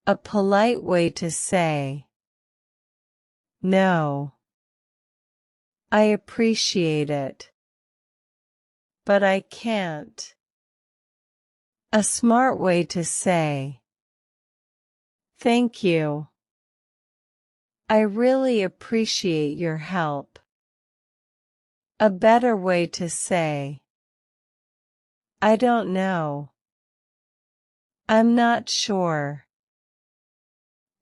A polite way to say no. I appreciate it, but I can't. A smart way to say thank you. I really appreciate your help. A better way to say I don't know. I'm not sure,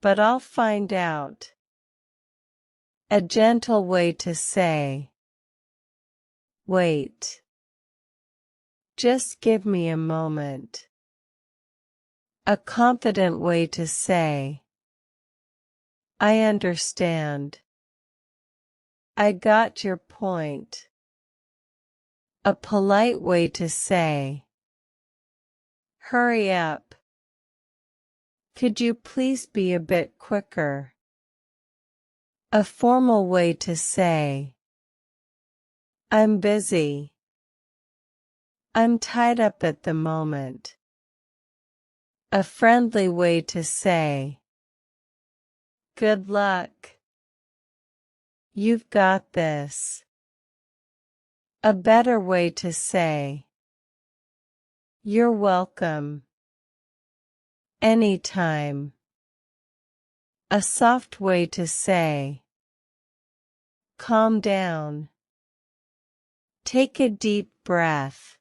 but I'll find out. A gentle way to say wait. Just give me a moment. A confident way to say I understand. I got your point. A polite way to say hurry up. Could you please be a bit quicker? A formal way to say I'm busy. I'm tied up at the moment. A friendly way to say good luck. You've got this. A better way to say you're welcome. Anytime. A soft way to say calm down. Take a deep breath.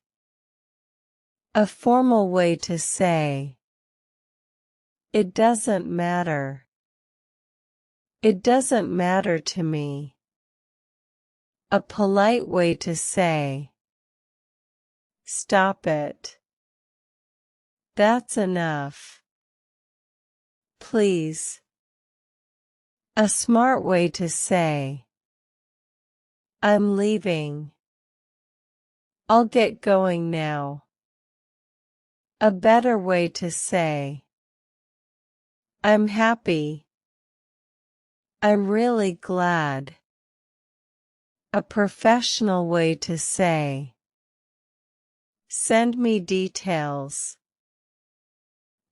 A formal way to say it doesn't matter. It doesn't matter to me. A polite way to say stop it. That's enough. Please. A smart way to say I'm leaving. I'll get going now. A better way to say I'm happy. I'm really glad. A professional way to say send me details.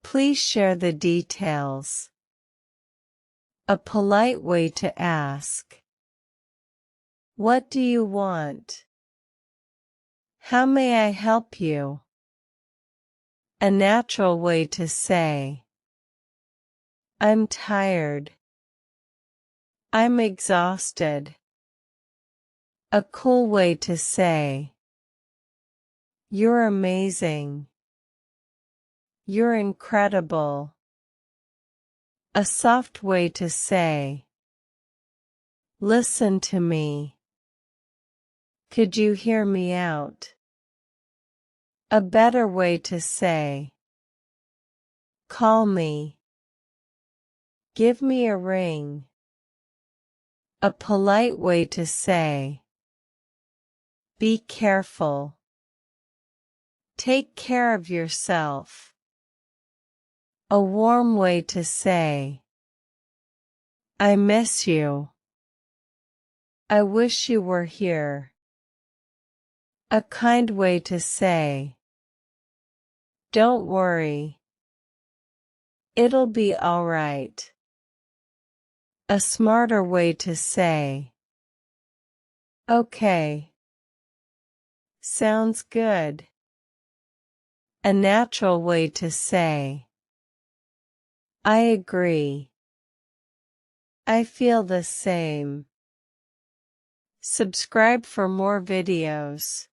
Please share the details. A polite way to ask what do you want? How may I help you? A natural way to say I'm tired. I'm exhausted. A cool way to say you're amazing. You're incredible. A soft way to say listen to me. Could you hear me out? A better way to say call me. Give me a ring. A polite way to say be careful. Take care of yourself. A warm way to say I miss you. I wish you were here. A kind way to say don't worry. It'll be all right. A smarter way to say okay. Sounds good. A natural way to say I agree. I feel the same. Subscribe for more videos.